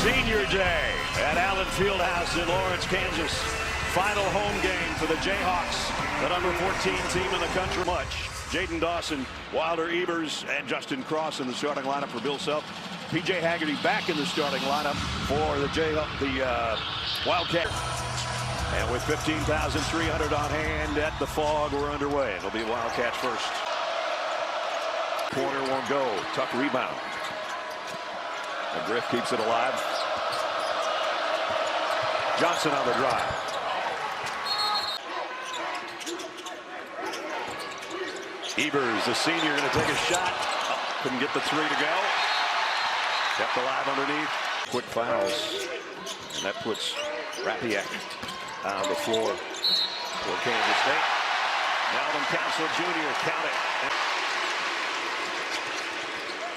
Senior Day at Allen Fieldhouse in Lawrence, Kansas. Final home game for the Jayhawks, the number 14 team in the country. Jaden Dawson, Wilder Ebers, and Justin Cross in the starting lineup for Bill Self. P.J. Haggerty back in the starting lineup for the Wildcat. And with 15,300 on hand at the Fog, we're underway. It'll be Wildcats first. Corner won't go. Tough rebound. McGriff keeps it alive. Johnson on the drive. Ebers, the senior, going to take a shot. Oh, couldn't get the three to go. Kept alive underneath. Quick fouls. And that puts Rapiak on the floor for Kansas State. Melvin Council Jr. count it.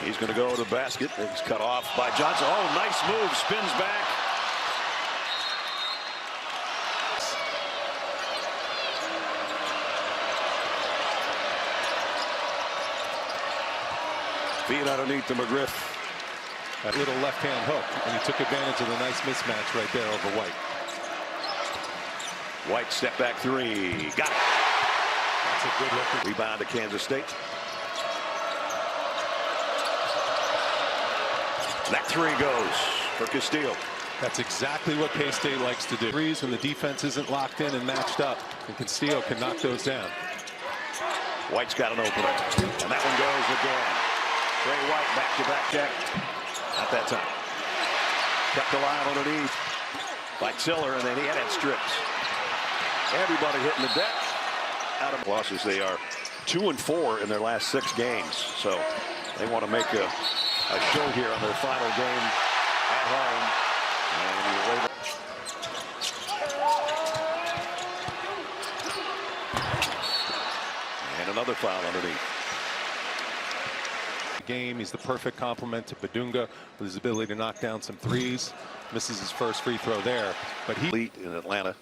He's going to go to the basket. It's cut off by Johnson. Oh, nice move. Spins back. Feet underneath the McGriff. That little left-hand hook, and he took advantage of the nice mismatch right there over White. White step back three. Got it. That's a good look. Rebound to Kansas State. That three goes for Castillo. That's exactly what K-State likes to do. Threes when the defense isn't locked in and matched up, and Castillo can knock those down. White's got an opener, and that one goes again. Trey White back-to-back check. At that time. Kept alive underneath by Tiller, and then he had it stripped. Everybody hitting the deck. Out of losses, they are 2-4 in their last 6 games. So they want to make a show here on their final game at home. And another foul underneath. Game. He's the perfect complement to Badunga with his ability to knock down some threes. Misses his first free throw there, but he lead in Atlanta.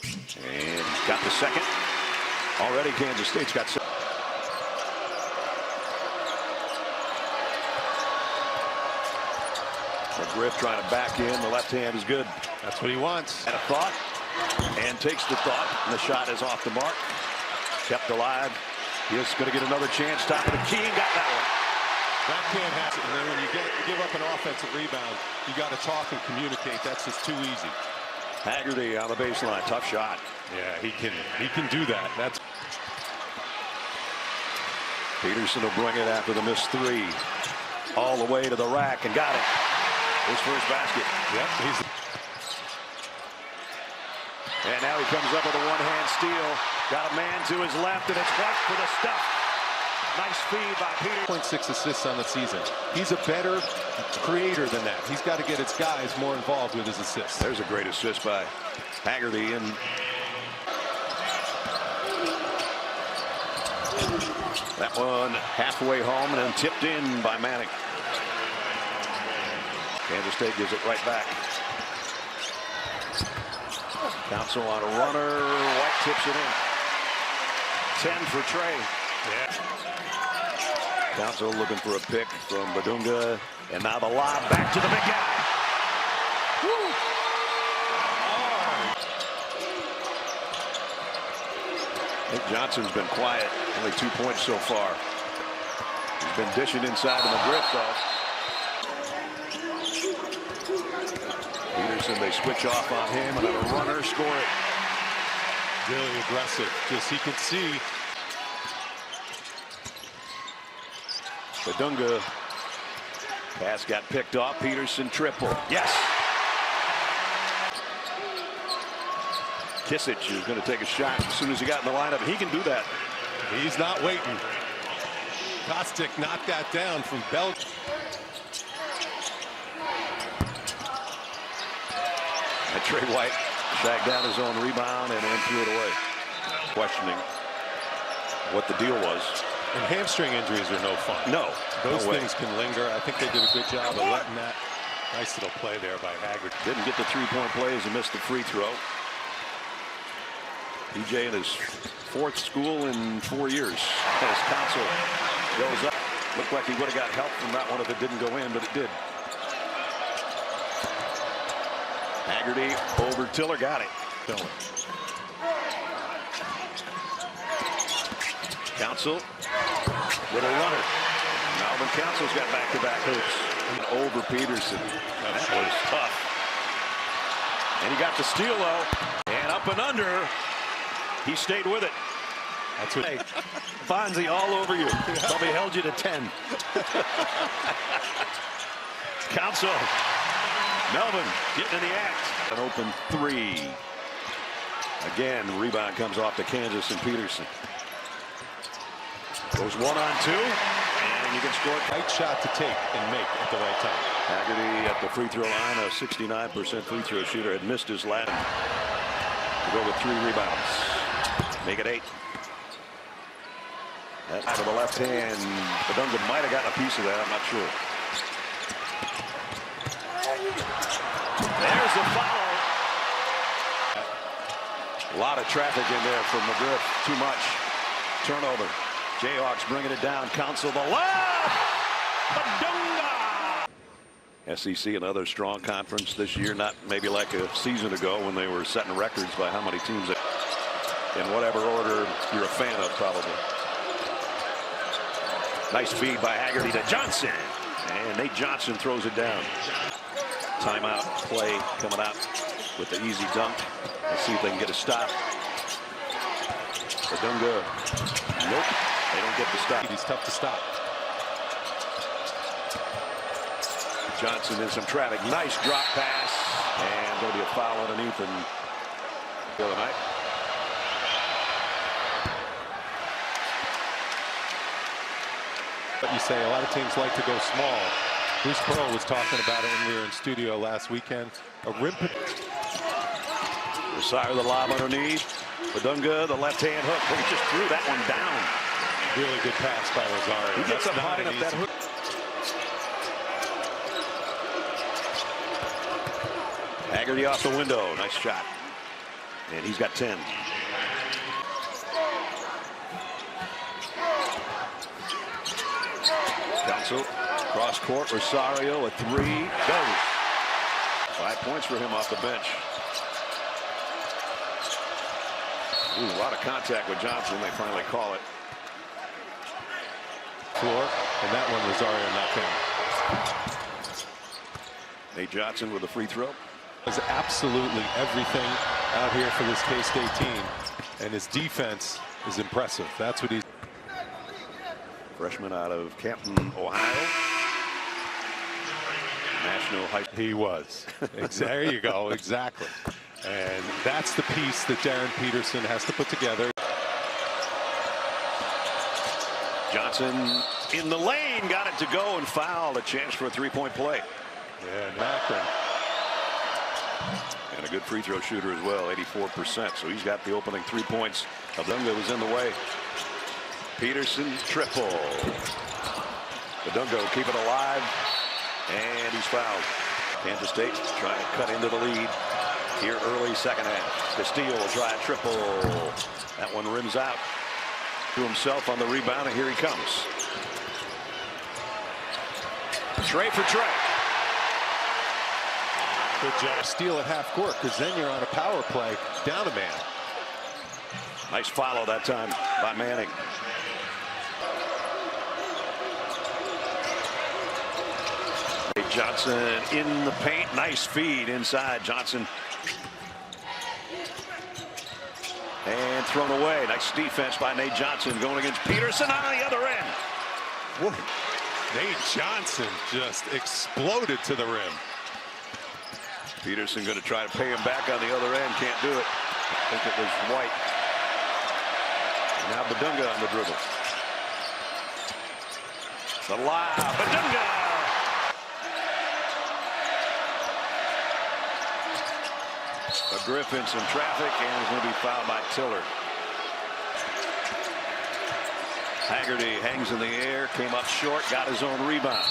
And he's got the second. Already Kansas State's got second. McGriff trying to back in. The left hand is good. That's what he wants. And a thought. And takes the thought. And the shot is off the mark. Kept alive. He's going to get another chance. Top of the key. Got that one. That can't happen. And then when you give up an offensive rebound, you got to talk and communicate. That's just too easy. Haggerty on the baseline. Tough shot. Yeah, he can do that. That's Peterson will bring it after the missed three. All the way to the rack and got it. His first basket. Yep. And now he comes up with a one-hand steal. Got a man to his left, and it's White for the stuff. Nice feed by Peter. 0.6 assists on the season. He's a better creator than that. He's got to get his guys more involved with his assists. There's a great assist by Haggerty. And that one halfway home and then tipped in by Manning. Kansas State gives it right back. Council on a runner. White tips it in. 10 for Trey. Yeah. Council looking for a pick from Badunga. And now the lob back to the big guy. Woo. I think Johnson's been quiet. Only 2 points so far. He's been dishing inside of McGriff, though. Peterson, they switch off on him, and a runner score it. Really aggressive. Just he can see. Badunga. Pass got picked off. Peterson triple. Yes. Kisich is going to take a shot as soon as he got in the lineup. He can do that. He's not waiting. Kostick knocked that down from Belgium. And Trey White shagged down his own rebound and then threw it away. Questioning what the deal was. And hamstring injuries are no fun. No. Those things can linger. I think they did a good job of letting that. Nice little play there by Haggerty. Didn't get the three-point plays and missed the free throw. PJ in his 4th school in 4 years. As Council goes up. Looked like he would have got help from that one if it didn't go in, but it did. Haggerty over Tiller, got it. Tiller. Council with a runner. Melvin Council's got back-to-back hoops. Over Peterson. That was tough. And he got the steal, though. And up and under. He stayed with it. That's what. Hey, Fonzie all over you. Probably held you to 10. Council. Melvin getting in the act. An open three. Again, rebound comes off to Kansas and Peterson. Goes 1-on-2, and you can score. Right shot to take and make at the right time. Haggerty at the free throw line, a 69% free throw shooter, had missed his last. To go with 3 rebounds. Make it 8. That to the left hand. Badunga might have gotten a piece of that, I'm not sure. There's the foul. A lot of traffic in there from McGriff. Too much. Turnover. Jayhawks bringing it down. Council the left. Badunga. SEC, another strong conference this year. Not maybe like a season ago when they were setting records by how many teams in whatever order you're a fan of, probably. Nice feed by Haggerty to Johnson. And Nate Johnson throws it down. Timeout play coming out with the easy dunk. Let's see if they can get a stop. Badunga. Nope. They don't get the stop. He's tough to stop. Johnson in some traffic. Nice drop pass. And going to be a foul underneath him the other night. But you say a lot of teams like to go small. Bruce Pearl was talking about it when we were in studio last weekend. A rim. Rosario the lob underneath. Badunga the left-hand hook. But he just threw that one down. Really good pass by Rosario. He gets up high enough that hook. Haggerty off the window. Nice shot. And he's got 10. Council cross court. Rosario a 3. Goes. 5 points for him off the bench. Ooh, a lot of contact with Johnson. They finally call it. Floor, and that one Rosario knocked down. Nate Johnson with a free throw. Does absolutely everything out here for this K-State team, and his defense is impressive. That's what he's. Freshman out of Canton, Ohio. National high school. He was. There you go. Exactly. And that's the piece that Darren Peterson has to put together. Johnson in the lane, got it to go and fouled. A chance for a 3-point play. Yeah, Macron. And a good free throw shooter as well, 84%. So he's got the opening 3 points. Badunga was in the way. Peterson triple. Badunga keep it alive. And he's fouled. Kansas State trying to cut into the lead here early second half. Castillo will try a triple. That one rims out to himself on the rebound, and here he comes. Trey for Trey. Good job. Steal at half court, because then you're on a power play down a man. Nice follow that time by Manning. Johnson in the paint. Nice feed inside. Johnson. And thrown away. Nice defense by Nate Johnson going against Peterson on the other end. Whoa. Nate Johnson just exploded to the rim. Peterson going to try to pay him back on the other end. Can't do it. I think it was White. Now Badunga on the dribble. The lob. Badunga. McGriff in some traffic and is going to be fouled by Tiller. Haggerty hangs in the air, came up short, got his own rebound,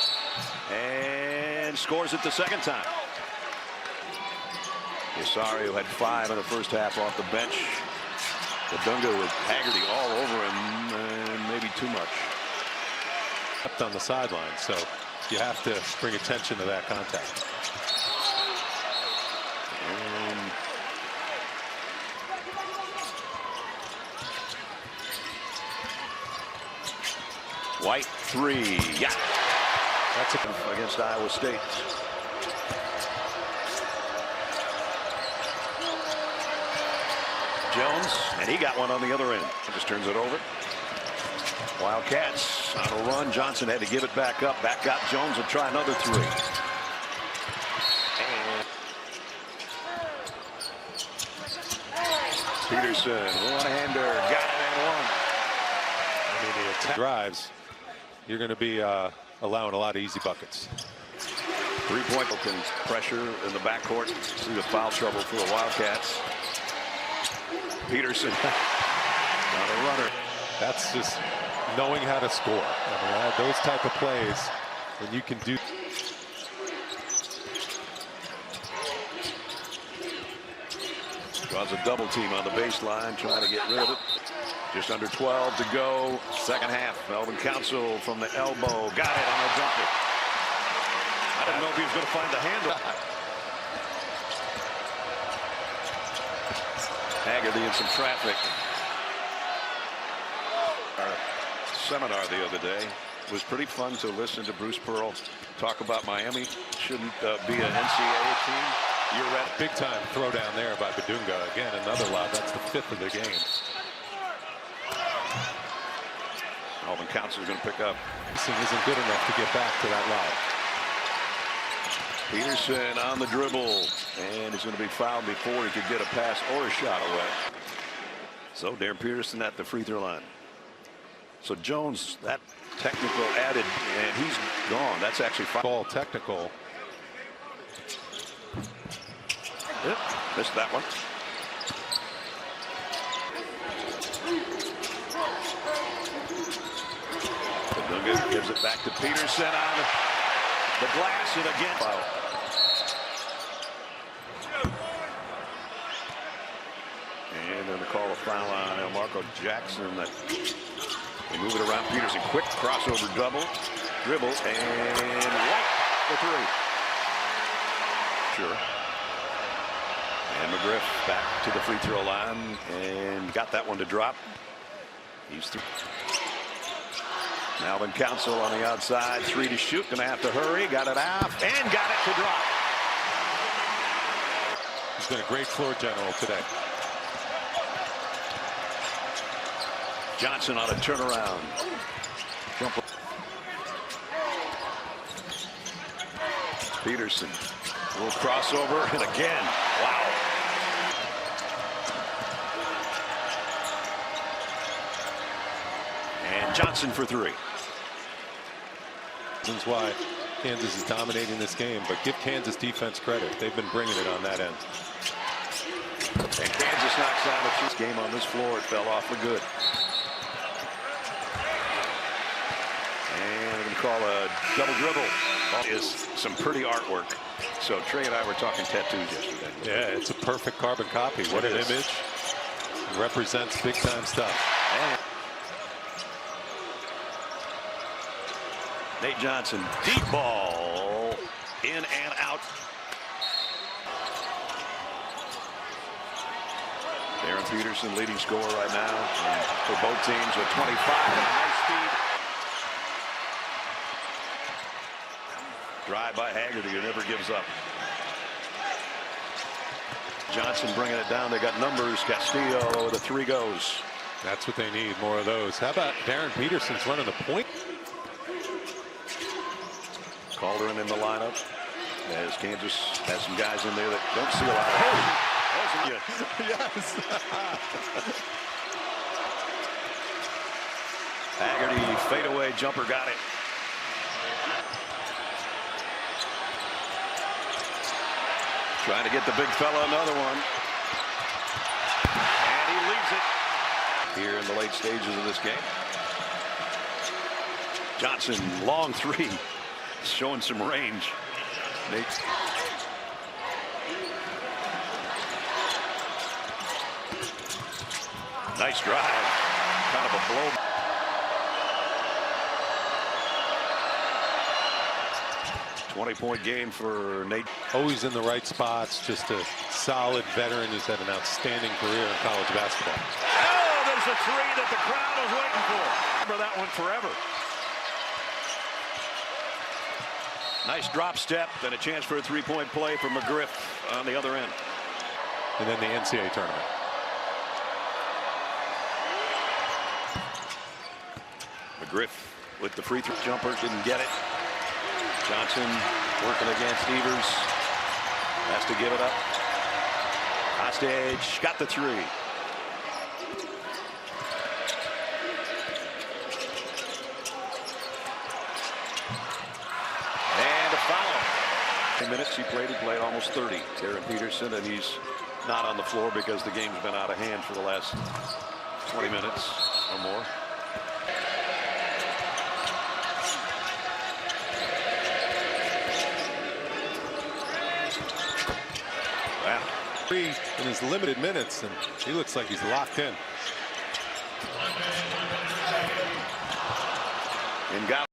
and scores it the second time. Rosario had 5 in the first half off the bench. Badunga with Haggerty all over him, and maybe too much. Up on the sideline, so you have to bring attention to that contact. And White three. Yeah. That's Against Iowa State. Jones, and he got one on the other end. Just turns it over. Wildcats on a run. Johnson had to give it back up. Back out Jones will try another three. And Peterson, one-hander, got it and one. I mean, the attack drives, you're going to be allowing a lot of easy buckets. 3-point pressure in the backcourt. See the foul trouble for the Wildcats. Peterson on a runner. That's just knowing how to score. I mean, those type of plays, and you can do. Draws a double team on the baseline, trying to get rid of it. Just under 12 to go. Second half. Melvin Council from the elbow. Got it on a jumper. I didn't know if he was going to find the handle. Haggerty in some traffic. Our seminar the other day was pretty fun to listen to Bruce Pearl talk about Miami. Shouldn't be an NCAA team. You're at Big time throw down there by Badunga. Again, another lob. That's the 5th of the game. Melvin Council is going to pick up. This isn't good enough to get back to that lob. Peterson on the dribble, and he's going to be fouled before he could get a pass or a shot away. So Darren Peterson at the free throw line. So Jones, that technical added, and he's gone. That's actually ball technical. Yep, missed that one. Badunga gives it back to Peterson on the glass, and again foul. And then the call of foul on Marco Jackson. That they move it around Peterson. Quick crossover double, dribble, and White the three. Sure. And McGriff back to the free throw line and got that one to drop. He's through. Melvin Council on the outside, 3 to shoot. Gonna have to hurry. Got it out and got it to drop. He's been a great floor general today. Johnson on a turnaround. Jump. Peterson. A little crossover, and again. Wow. And Johnson for 3. That's why Kansas is dominating this game, but give Kansas defense credit. They've been bringing it on that end. And Kansas knocks down the first game on this floor. It fell off for good. And we're going to call a double dribble. Is some pretty artwork. So Trey and I were talking tattoos yesterday. Yeah, it's a perfect carbon copy. What an image. It represents big time stuff. And Nate Johnson, deep ball, in and out. Darren Peterson leading scorer right now for both teams with 25 and a nice speed. Drive by Haggerty, who never gives up. Johnson bringing it down. They got numbers. Castillo, the 3 goes. That's what they need, more of those. How about Darren Peterson's running the point? Calderon in the lineup as Kansas has some guys in there that don't see a lot of. Yes. Haggerty fadeaway jumper, got it. Trying to get the big fella another one. And he leaves it here in the late stages of this game. Johnson, long 3. Showing some range. Nate. Nice drive. Kind of a blow. .20-point game for Nate. Always in the right spots. Just a solid veteran who's had an outstanding career in college basketball. Oh, there's a 3 that the crowd was waiting for. Remember that one forever. Nice drop step, then a chance for a three-point play for McGriff on the other end. And then the NCAA tournament. McGriff with the free throw jumper, didn't get it. Johnson working against Evers. Has to give it up. Hostage got the three. And a foul. 10 minutes he played almost 30. Darren Peterson, and he's not on the floor because the game's been out of hand for the last 20 minutes or more. Wow. In his limited minutes, and he looks like he's locked in. And got